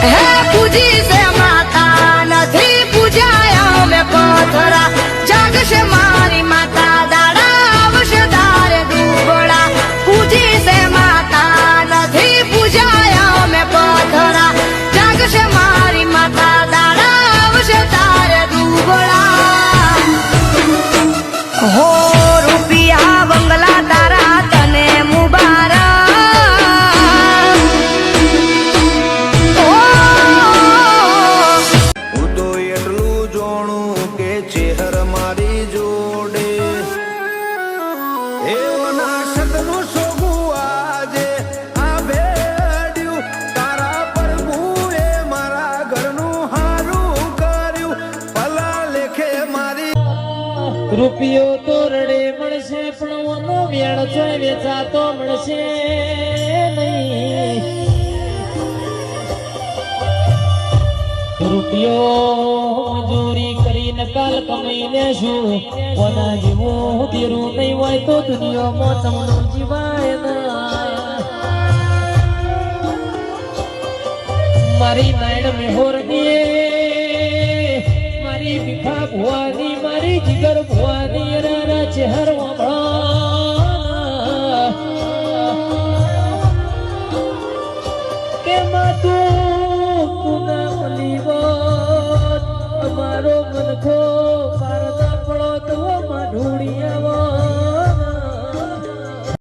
હે પૂજી છે માતા નથી પૂજાયા મેં પથરા જાગશે મારી માતા દાડા આવશે દારે દુબળા પૂજી છે માતા નથી પૂજાયા મેં પથરા જાગશે મારી માતા દાડા આવશે તારે દુબળા હો રૂપિયા બંગલા તારા તને મુબારક રૂપિયો તો રડે મળશે પણ ઓનો વેણ છે વેચાતો મળશે નહીં રૂપિયો મજૂરી કરીને કાલ કમાઈ લેશું ઓના જેવું દેરું નહીં હોય તો દુનિયામાં તમને જીવાય ના મારી નાયણ મેહોરની મારી ભીખા ભુવાની મારી જીગર ભુવાની રારા ચહેર કે માતું